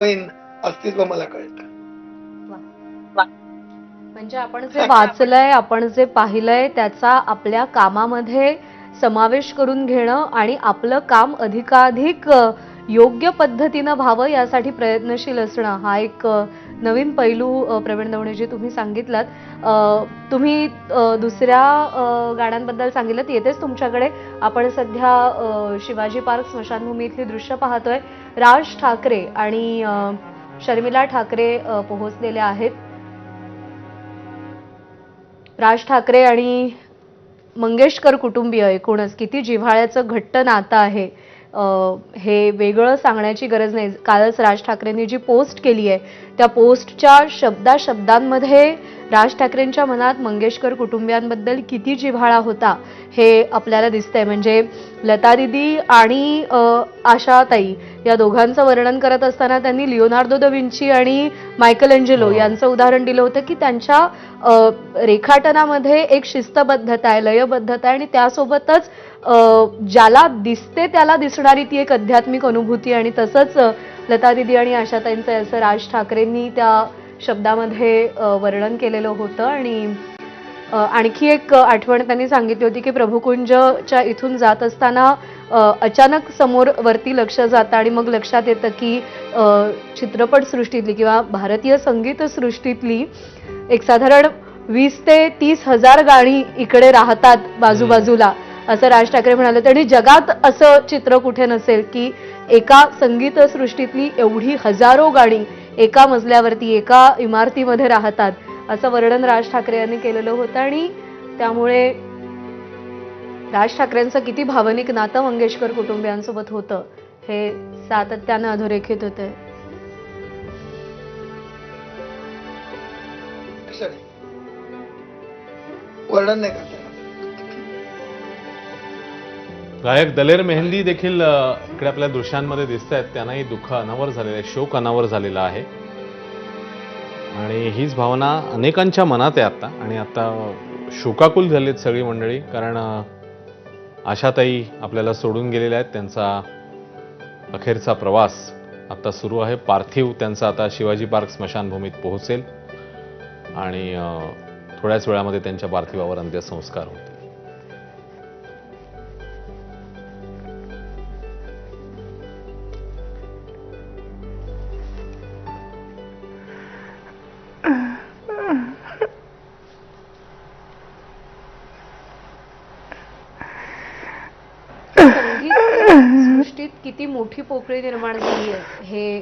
नवीन अस्तित्व मला कळतं. म्हणजे आपण जे वाचलंय, आपण जे पाहिलंय त्याचा आपल्या कामामध्ये समावेश करून घेणं आणि आपलं काम अधिकाधिक योग्य पद्धतीनं व्हावं यासाठी प्रयत्नशील असणं हा एक नवीन पैलू प्रवीण दवणेजी तुम्ही सांगितलात. तुम्ही दुसऱ्या गाण्यांबद्दल सांगितलं येतेच तुमच्याकडे. आपण सध्या शिवाजी पार्क स्मशानभूमी इथली दृश्य पाहतोय. राज ठाकरे आणि शर्मिला ठाकरे पोहोचलेल्या आहेत. राज ठाकरे आणि मंगेशकर कुटुंबीय एकूणच किती जिव्हाळ्याचं घट्ट नातं आहे हे वेगळं सांगण्याची गरज नाही. कालच राज ठाकरेंनी जी पोस्ट केली आहे त्या पोस्टच्या शब्दांमध्ये राज ठाकरेंच्या मनात मंगेशकर कुटुंबियांबद्दल किती जिव्हाळा होता हे आपल्याला दिसतंय. म्हणजे लता दिदी आणि आशाताई या दोघांचं वर्णन करत असताना त्यांनी लिओनार्दो द विंची आणि मायकल एंजेलो यांचं उदाहरण दिलं होतं की त्यांच्या रेखाटनामध्ये एक शिस्तबद्धता आहे, लयबद्धता आहे आणि त्यासोबतच ज्याला दिसते त्याला दिसणारी ती एक आध्यात्मिक अनुभूती. आणि तसंच लता दिदी आणि आशाताईंचं असं राज ठाकरेंनी त्या शब्दामध्ये वर्णन केलेलं होतं. आणि आणखी एक आठवण त्यांनी सांगितली होती की प्रभुकुंजच्या इथून जात असताना अचानक समोर वरती लक्ष जातं आणि मग लक्षात येतं की चित्रपटसृष्टीतली किंवा भारतीय संगीत सृष्टीतली एक साधारण 20 ते 30 हजार गाणी इकडे राहतात बाजूबाजूला असं राज ठाकरे म्हणाले. आणि जगात असं चित्र कुठे नसेल की एका संगीत सृष्टीतली एवढी हजारो गाणी एका मजल्यावरती एका इमारतीमध्ये राहतात असं वर्णन राज ठाकरे यांनी केलेलं होतं. आणि त्यामुळे राज ठाकरेंचं किती भावनिक नातं मंगेशकर कुटुंबियांसोबत होतं हे सातत्यानं अधोरेखित होतंय. वर्णन नाही करता. गायक दलेर मेहंदी देखील इकडे आपल्या दृश्यांमध्ये दिसत आहेत. त्यांनाही दुःख अनावर झालेलं आहे, शोक अनावर झालेला आहे आणि हीच भावना अनेकांच्या मनात आहे आता. आणि आता शोकाकुल झालीत सगळी मंडळी, कारण आशाताई आपल्याला सोडून गेलेल्या आहेत. त्यांचा अखेरचा प्रवास आता सुरू आहे. पार्थिव त्यांचा आता शिवाजी पार्क स्मशानभूमीत पोहोचेल आणि थोड्याच वेळामध्ये त्यांच्या पार्थिवावर अंत्यसंस्कार होतील. संगीत सृष्टीत किती मोठी पोकळी निर्माण झाली आहे हे